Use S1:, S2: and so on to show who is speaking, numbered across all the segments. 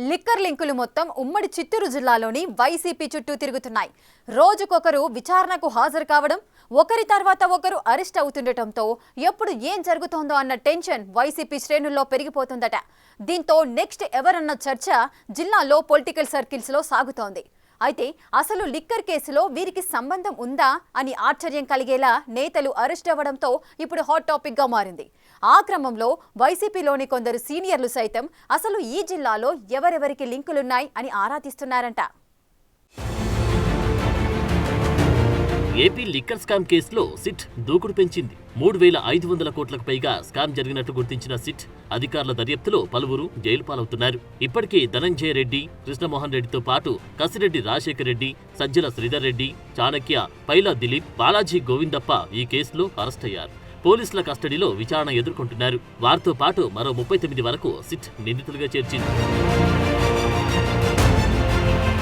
S1: Liquor లింకులు మొత్తం ఉమ్మడి చిత్తూరు జిల్లాలోని వైసీపీ చుట్టూ తిరుగుతున్నాయి. రోజుకొకరు విచారణకు హాజరు కావడం, ఒకరి తర్వాత ఒకరు అరెస్ట్ అవుతుండటంతో ఎప్పుడు ఏం జరుగుతోందో అన్న టెన్షన్ వైసీపీ శ్రేణుల్లో పెరిగిపోతుందట. దీంతో నెక్స్ట్ ఎవరన్న చర్చ జిల్లాలో పొలిటికల్ సర్కిల్స్ లో సాగుతోంది. అయితే అసలు లిక్కర్ కేసులో వీరికి సంబంధం ఉందా అని ఆశ్చర్యం కలిగేలా నేతలు అరెస్ట్ అవ్వడంతో ఇప్పుడు హాట్ టాపిక్ గా మారింది. ఆ క్రమంలో వైసీపీలోని కొందరు సీనియర్లు సైతం అసలు ఈ జిల్లాలో ఎవరెవరికి లింకులున్నాయి అని ఆరా తీస్తున్నారంట.
S2: ఏపీ లిక్కర్ స్కామ్ కేసులో సిట్ దూకుడు పెంచింది. 3,500 కోట్లకు పైగా స్కామ్ జరిగినట్టు గుర్తించిన సిట్ అధికారుల దర్యాప్తులో పలువురు జైలు పాలవుతున్నారు. ఇప్పటికే ధనంజయ రెడ్డి, కృష్ణమోహన్ రెడ్డితో పాటు కసిరెడ్డి రాజశేఖర్ రెడ్డి, సజ్జల శ్రీధర్ రెడ్డి, చాణక్య, పైలా దిలీప్, బాలాజీ గోవిందప్ప ఈ కేసులో అరెస్ట్ అయ్యారు. పోలీసుల కస్టడీలో విచారణ ఎదుర్కొంటున్నారు. వారితో పాటు మరో 39 వరకు సిట్ నిందితులుగా చేర్చింది.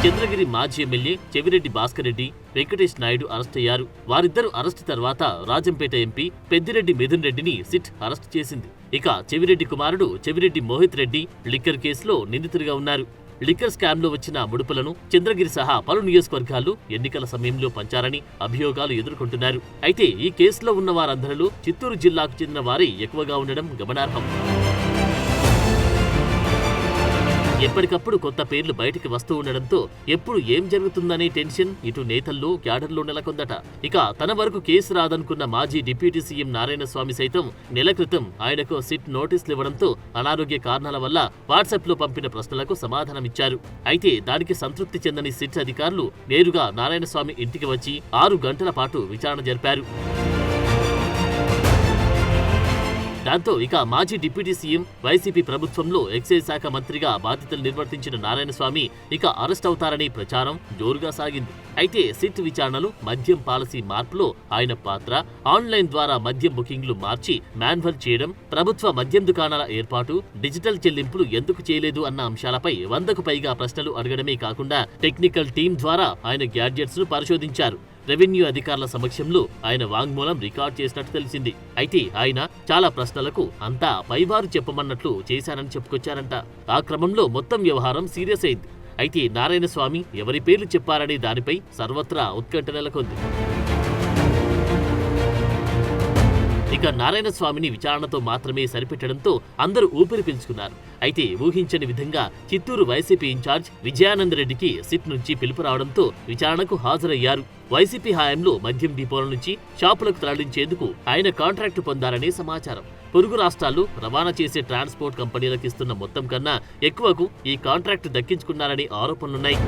S2: చంద్రగిరి మాజీ ఎమ్మెల్యే చెవిరెడ్డి భాస్కర్ రెడ్డి, వెంకటేష్ నాయుడు అరెస్ట్ అయ్యారు. వారిద్దరు అరెస్టు తర్వాత రాజంపేట ఎంపీ పెద్దిరెడ్డి మిథున్ రెడ్డిని సిట్ అరెస్టు చేసింది. ఇక చెవిరెడ్డి కుమారుడు చెవిరెడ్డి మోహిత్ రెడ్డి లిక్కర్ కేసులో నిందితుడిగా ఉన్నారు. లిక్కర్ స్కామ్ లో వచ్చిన ముడుపులను చంద్రగిరి సహా పలు నియోజకవర్గాల్లో ఎన్నికల సమయంలో పంచారని అభియోగాలు ఎదుర్కొంటున్నారు. అయితే ఈ కేసులో ఉన్న వారందరిలో చిత్తూరు జిల్లాకు చెందిన వారే ఎక్కువగా ఉండడం గమనార్హం. ఎప్పటికప్పుడు కొత్త పేర్లు బయటికి వస్తూ ఉండడంతో ఎప్పుడు ఏం జరుగుతుందనే టెన్షన్ ఇటు నేతల్లో, క్యాడర్లో నెలకొందట. ఇక తన వరకు కేసు రాదనుకున్న మాజీ డిప్యూటీ సీఎం నారాయణస్వామి సైతం నెల క్రితం ఆయనకు సిట్ నోటీసులు ఇవ్వడంతో అనారోగ్య కారణాల వల్ల వాట్సాప్ లో పంపిన ప్రశ్నలకు సమాధానమిచ్చారు. అయితే దానికి సంతృప్తి చెందని సిట్ అధికారులు నేరుగా నారాయణస్వామి ఇంటికి వచ్చి 6 గంటల పాటు విచారణ జరిపారు. దాంతో ఇక మాజీ డిప్యూటీ సీఎం, వైసీపీ ప్రభుత్వంలో ఎక్సైజ్ శాఖ మంత్రిగా బాధ్యతలు నిర్వర్తించిన నారాయణస్వామి ఇక అరెస్ట్ అవుతారని ప్రచారం జోరుగా సాగింది. అయితే సిట్ విచారణలు మద్యం పాలసీ మార్పులో ఆయన పాత్ర, ఆన్లైన్ ద్వారా మద్యం బుకింగ్లు మార్చి మాన్యువల్ చేయడం, ప్రభుత్వ మద్యం దుకాణాల ఏర్పాటు, డిజిటల్ చెల్లింపులు ఎందుకు చేయలేదు అన్న అంశాలపై 100కు పైగా ప్రశ్నలు అడగడమే కాకుండా టెక్నికల్ టీం ద్వారా ఆయన గ్యాడ్జెట్స్ ను పరిశోధించారు. రెవెన్యూ అధికారుల సమక్షంలో ఆయన వాంగ్మూలం రికార్డ్ చేసినట్టు తెలిసింది. అయితే ఆయన చాలా ప్రశ్నలకు అంతా పైవారు చెప్పమన్నట్లు చేశానని చెప్పుకొచ్చారంట. ఆ క్రమంలో మొత్తం వ్యవహారం సీరియస్ అయింది. అయితే నారాయణస్వామి ఎవరి పేర్లు చెప్పారనే దానిపై సర్వత్రా ఉత్కంఠ నెలకొంది. ఇక నారాయణస్వామిని విచారణతో మాత్రమే సరిపెట్టడంతో అందరూ ఊపిరి పీల్చుకున్నారు. అయితే ఊహించని విధంగా చిత్తూరు వైసీపీ ఇన్ఛార్జ్ విజయానందరెడ్డికి సిట్ నుంచి పిలుపు రావడంతో విచారణకు హాజరయ్యారు. వైసీపీ హయాంలో మద్యం డిపోల నుంచి షాపులకు తరలించేందుకు ఆయన కాంట్రాక్టు పొందారనే సమాచారం. పొరుగు రాష్ట్రాల్లో రవాణా చేసే ట్రాన్స్పోర్ట్ కంపెనీలకు ఇస్తున్న మొత్తం కన్నా ఎక్కువకు ఈ కాంట్రాక్టు దక్కించుకున్నారనే ఆరోపణలున్నాయి.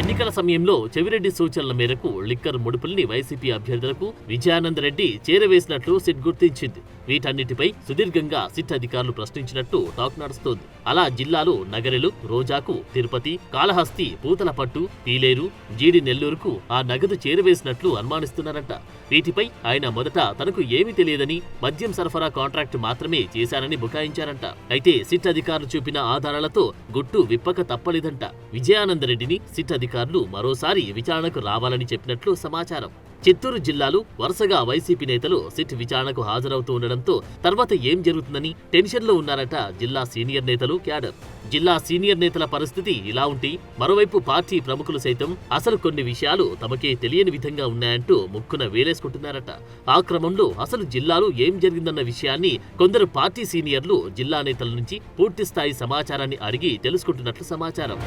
S2: ఎన్నికల సమయంలో చెవిరెడ్డి సూచనల మేరకు లిక్కర్ ముడుపుల్ని వైసీపీ అభ్యర్థులకు విజయానందరెడ్డి చేరవేసినట్లు సిట్ గుర్తించింది. వీటన్నిటిపై సుదీర్ఘంగా సిట్ అధికారులు ప్రశ్నించినట్టు టాక్ నడుస్తోంది. అలా జిల్లాలో నగరెలు, రోజాకు, తిరుపతి, కాళహస్తి, పూతలపట్టు, పీలేరు, జీడి నెల్లూరుకు ఆ నగదు చేరవేసినట్లు అనుమానిస్తున్నారంట. వీటిపై ఆయన మొదట తనకు ఏమీ తెలియదని, మద్యం సరఫరా కాంట్రాక్టు మాత్రమే చేశారని బుకాయించారంట. అయితే సిట్ అధికారులు చూపిన ఆధారాలతో గుట్టు విప్పక తప్పలేదంట. విజయానందరెడ్డిని సిట్ అధికారులు మరోసారి విచారణకు రావాలని చెప్పినట్లు సమాచారం. చిత్తూరు జిల్లాలో వరుసగా వైసీపీ నేతలు సిట్ విచారణకు హాజరవుతూ ఉండడంతో తర్వాత ఏం జరుగుతుందని టెన్షన్లో ఉన్నారట జిల్లా సీనియర్ నేతలు, క్యాడర్. జిల్లా సీనియర్ నేతల పరిస్థితి ఇలా ఉంటే మరోవైపు పార్టీ ప్రముఖులు సైతం అసలు కొన్ని విషయాలు తమకే తెలియని విధంగా ఉన్నాయంటూ ముక్కున వేలేసుకుంటున్నారట. ఆ క్రమంలో అసలు జిల్లాలో ఏం జరిగిందన్న విషయాన్ని కొందరు పార్టీ సీనియర్లు జిల్లా నేతల నుంచి పూర్తిస్థాయి సమాచారాన్ని అడిగి తెలుసుకుంటున్నట్లు సమాచారం.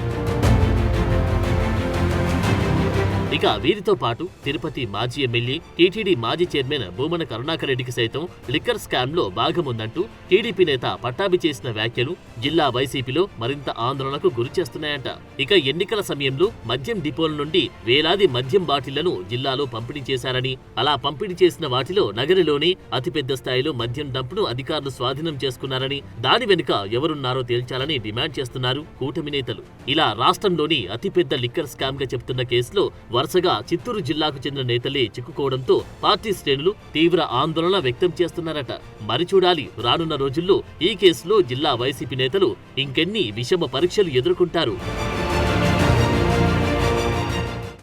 S2: ఇక వీరితో పాటు తిరుపతి మాజీ ఎమ్మెల్యే, టీటీడీ మాజీ చైర్మన్ భూమన కరుణాకర్ రెడ్డికి సైతం లిక్కర్ స్కామ్ లో భాగముందంటూ టీడీపీ నేత పట్టాభి చేసిన వ్యాఖ్యలు జిల్లా వైసీపీలో మరింత ఆందోళనకు గురిచేస్తున్నాయంట. ఇక ఎన్నికల సమయంలో మద్యం డిపోల నుండి వేలాది మద్యం బాటిళ్లను జిల్లాలో పంపిణీ చేశారని, అలా పంపిణీ చేసిన వాటిలో నగరిలోనే అతిపెద్ద స్థాయిలో మద్యం డంప్ను అధికారులు స్వాధీనం చేసుకున్నారని, దాని వెనుక ఎవరున్నారో తేల్చాలని డిమాండ్ చేస్తున్నారు కూటమి నేతలు. ఇలా రాష్ట్రంలోని అతిపెద్ద లిక్కర్ స్కామ్ గా చెబుతున్న కేసులో వరుసగా చిత్తూరు జిల్లాకు చెందిన నేతలే చిక్కుకోవడంతో పార్టీ శ్రేణులు తీవ్ర ఆందోళన వ్యక్తం చేస్తున్నారట. మరి చూడాలి రానున్న రోజుల్లో ఈ కేసులో జిల్లా వైసీపీ నేతలు ఇంకెన్ని విషమ పరీక్షలు ఎదుర్కొంటారు.